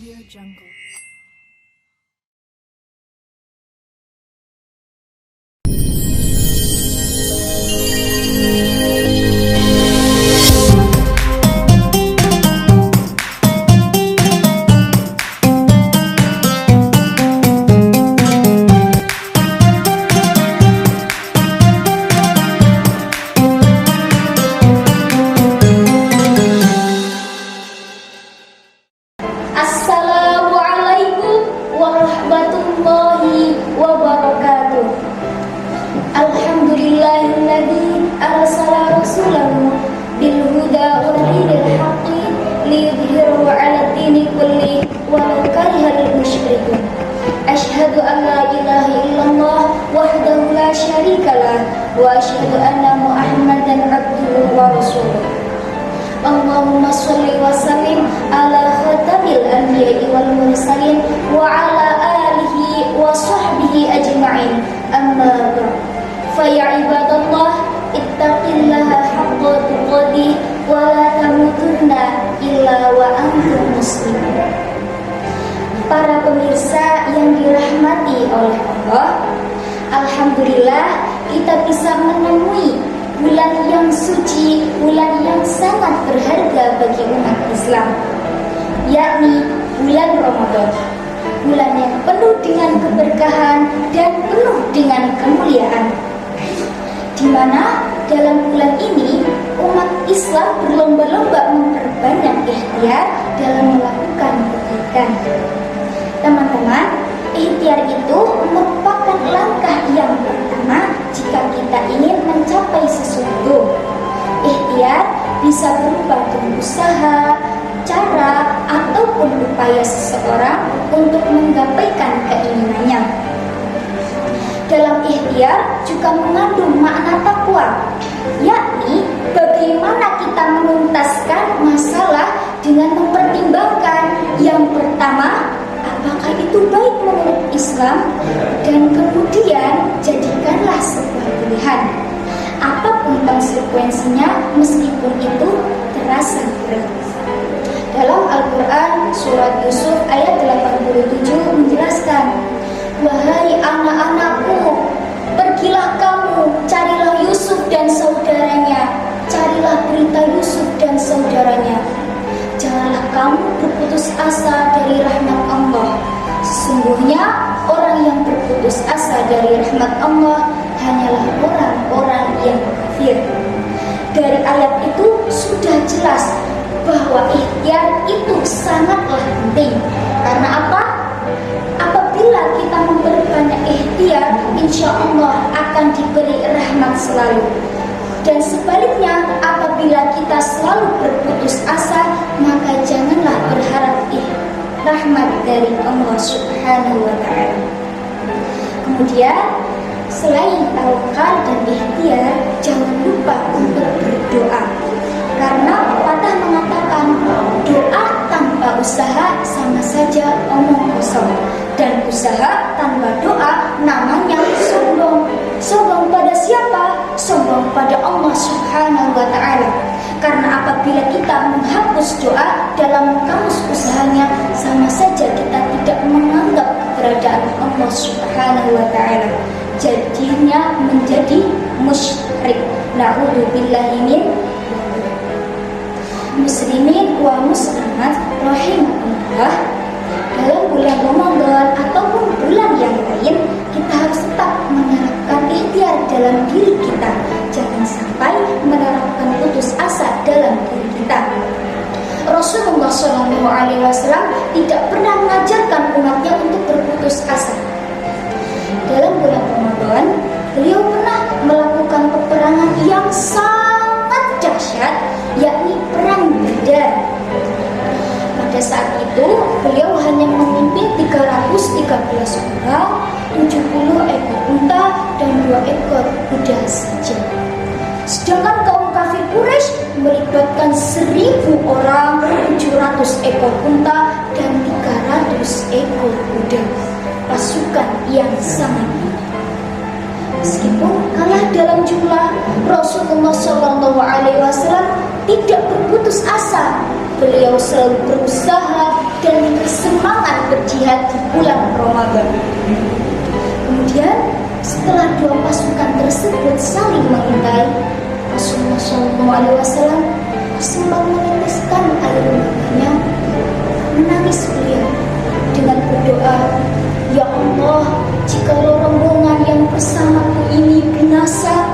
Jungle. Assalamualaikum warahmatullahi wabarakatuh. Alhamdulillahilladzi arsala rasulahu bil huda wa dinil haqqi liyudhhirahu 'ala dini kulli walau karihal musyrikun. Asyhadu an la ilaha illallah wahdahu la syarikalah wa asyhadu anna Muhammadan abduhu wa rasuluh. Allahumma sholli wa sallim ala khatamil anbiya'i wal mursalin wa ala alihi wa sahbihi ajma'in. Amma ba'd. Fa ya ibadallah ittaqillaha haqqa tuqatih wa la tamutunna illa wa antum muslimun. Para pemirsa yang dirahmati oleh Allah, alhamdulillah kita bisa menemui bulan yang suci, bulan yang sangat berharga bagi umat Islam, yakni bulan Ramadan. Bulan yang penuh dengan keberkahan dan penuh dengan kemuliaan, di mana dalam bulan ini umat Islam berlomba-lomba memperbanyak ikhtiar dalam melakukan kebaikan. Teman-teman, ikhtiar itu merupakan langkah yang pertama jika kita ingin mencapai sesuatu. Ikhtiar bisa berupa dengan usaha, cara, ataupun upaya seseorang untuk menggapaikan keinginannya. Dalam ikhtiar juga mengandung makna takwa, yakni bagaimana kita menuntaskan masalah dengan mempertimbangkan yang pertama, apakah itu baik menurut Islam, dan kemudian jadikanlah sebuah pilihan. Apapun konsekuensinya, meskipun itu terasa berat. Dalam Al-Quran, surat Yusuf ayat 87 menjelaskan, wahai anak-anakku, pergilah kamu, carilah Yusuf dan saudaranya, carilah berita Yusuf dan saudaranya. Janganlah kamu berputus asa dari rahmat Allah. Sesungguhnya orang yang berputus asa dari rahmat Allah hanyalah orang-orang yang kafir. Dari ayat itu sudah jelas bahwa ikhtiar itu sangatlah penting. Karena apa? Apabila kita memperbanyak ikhtiar, insya Allah akan diberi rahmat selalu. Dan sebaliknya, apabila kita selalu berputus asa, maka janganlah berharap rahmat dari Allah Subhanahu wa ta'ala. Kemudian, selain tawakal dan ikhtiar, jangan lupa untuk berdoa. Karena pepatah mengatakan, doa tanpa usaha sama saja omong kosong, dan usaha tanpa doa namanya sombong. Sombong pada siapa? Sombong pada Allah Subhanahu wa ta'ala. Karena apabila kita menghapus doa dalam kamus usahanya, sama saja kita tidak menganggap keberadaan Allah Subhanahu wa ta'ala. Jadinya menjadi musyrik. Na'udzubillahi min muslimin wa muslimat rahimahullah. Dalam bulan Ramadan ataupun bulan yang lain, kita harus tetap menerapkan ikhtiar dalam diri kita. Jangan sampai menerapkan putus asa dalam diri kita. Rasulullah SAW tidak pernah mengajarkan umatnya untuk berputus asa. Dalam bulan Ramadan, beliau pernah melakukan peperangan yang sangat dahsyat, yakni perang Badar. Pada saat itu, beliau hanya memimpin 313 orang, 70 ekor unta, dan 2 ekor kuda saja. Sedangkan kaum kafir Quraisy melibatkan 1000 orang, 700 ekor unta, dan 300 ekor kuda. Pasukan yang sangat banyak. Meskipun kalah dalam jumlah, Rasulullah SAW tidak berputus asa. Beliau selalu berusaha dan bersemangat berjihad di bulan Ramadan. Kemudian setelah dua pasukan tersebut saling mengintai, Rasulullah SAW sempat meneteskan air matanya, menangis beliau dengan berdoa, "Ya Allah, jikalau rombongan yang bersamaku ini binasa,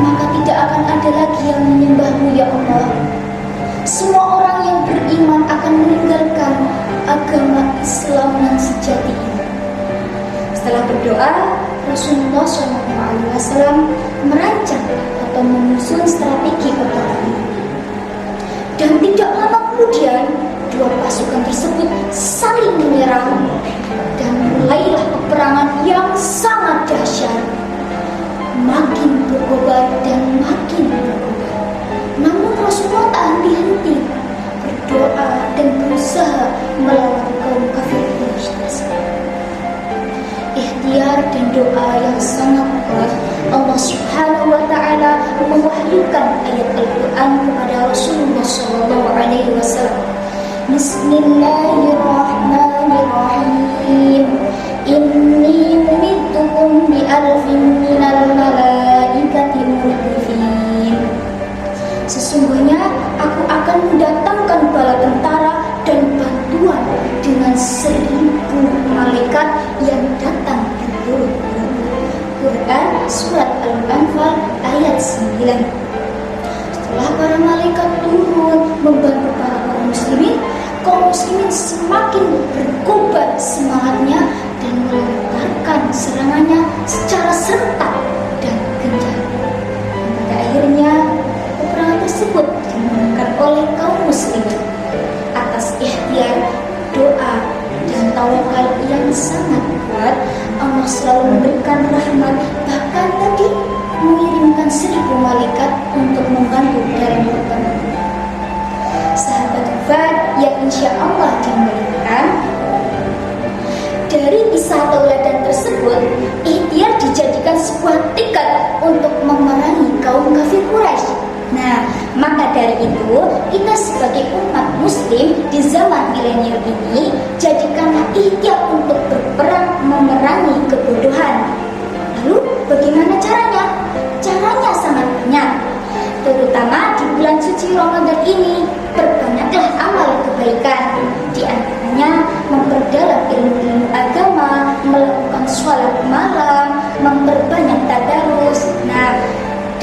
maka tidak akan ada lagi yang menyembahmu ya Allah. Semua orang yang beriman akan meninggalkan agama Islam yang sejati ini." Setelah berdoa, Rasulullah SAW merancang atau menyusun strategi peperangan. Dan tidak lama kemudian, dua pasukan tersebut saling menyerang dan mulailah peperangan yang sangat dahsyat. Makin berkobar dan makin berkobar. Namun Rasulullah tak henti-henti berdoa dan berusaha melawan kaum kafir Quraisy tersebut. Ikhtiar dan doa yang sangat kuat, Allah Subhanahu wa Ta'ala mewahyukan ayat Al-Quran kepada Rasulullah SAW. Bismillahirrahmanirrahim. Inni mumiddukum bi alfin minal malaikati murdifin. Sesungguhnya aku akan mendatangkan bala tentara dan bantuan dengan 1000 malaikat yang datang berturut-turut. Quran Surat Al-Anfal ayat 9. Setelah para malaikat turun membantu para kaum muslimin semakin berkobar semangatnya dan melontarkan serangannya secara serentak dan gencar. Pada akhirnya peperangan tersebut dimenangkan oleh kaum muslimin atas ikhtiar, doa, dan tawakal yang sangat kuat. Allah selalu memberikan rahmat, bahkan tadi mengirimkan 1000 malaikat untuk membantu dalam peperangan. Sahabat Fad yang insya Allah dimuliakan, dari kisah tauladan tersebut, ikhtiar dijadikan sebuah tekad untuk memerangi kaum kafir Quraisy. Nah, maka dari itu, kita sebagai umat muslim di zaman milenial ini, jadikanlah ikhtiar untuk berperang memerangi kebodohan. Lalu, bagaimana caranya? Caranya sangat banyak. Terutama di bulan suci Ramadan ini, perbanyaklah amal kebaikan. Di antaranya, memperdalam ilmu agama, melakukan sholat malam, memperbanyak tadarus. Nah,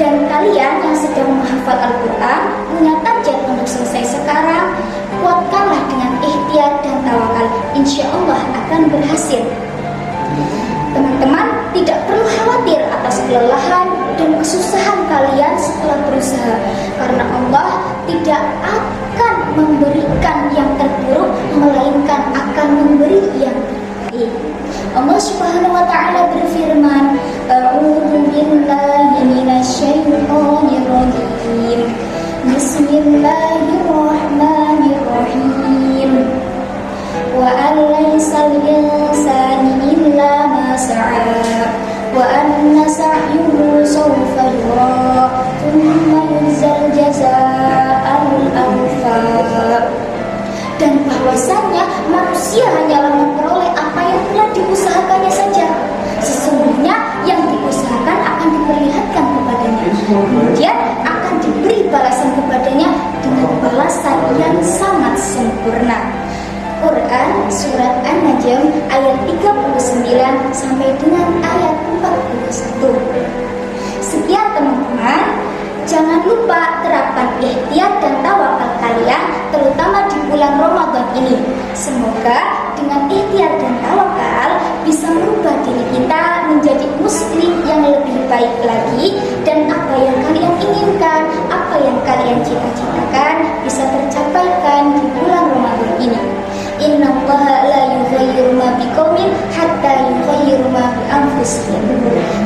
dan kalian yang sedang menghafal Al-Quran, punya target untuk selesai sekarang, kuatkanlah dengan ikhtiar dan tawakal. Insya Allah akan berhasil. Teman-teman tidak perlu khawatir atas kelelahan dan kesusahan kalian setelah berusaha, karena Allah tidak akan memberikan yang terburuk, melainkan akan memberi yang terbaik. Allah Subhanahu wa Ta'ala berfirman, A'udzu billahi minasyaitonir rajim. Bismillahirrahmanirrahim. Wa alaysal insani illa ma sa'a wa anna sa'yuhu sawfa yura thumma yujzal jazaa'al awfa. Dan bahwasanya manusia hanyalah memperoleh apa yang telah diusahakannya saja. Sesungguhnya yang diusahakan akan diperlihatkan kepadanya, kemudian akan diberi balasan kepadanya dengan balasan yang sangat sempurna. Quran Surat An-Najm ayat 39 sampai dengan ayat 41. Sekian teman-teman, jangan lupa terapkan ikhtiar dan tawakal kalian, terutama di bulan Ramadan ini. Semoga dengan ikhtiar dan tawakal bisa merubah diri kita menjadi muslim yang lebih baik lagi, dan apa yang kalian inginkan, apa yang kalian cita-citakan bisa tercapaikan di bulan Ramadan ini. Innallaha la yughayyiru ma biqaumin hatta yughayyiru ma bi anfusihim.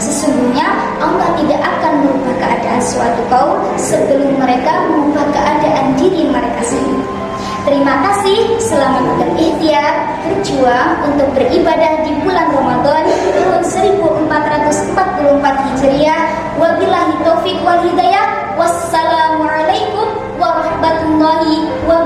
Sesungguhnya Allah tidak akan merubah keadaan suatu kaum sebelum mereka mengubah keadaan diri mereka sendiri. Terima kasih, selamat berikhtiar, berjuang untuk beribadah di bulan Ramadan tahun 1444 Hijriah. Wabillahi taufik wal hidayah. Wassalamualaikum warahmatullahi wabarakatuh.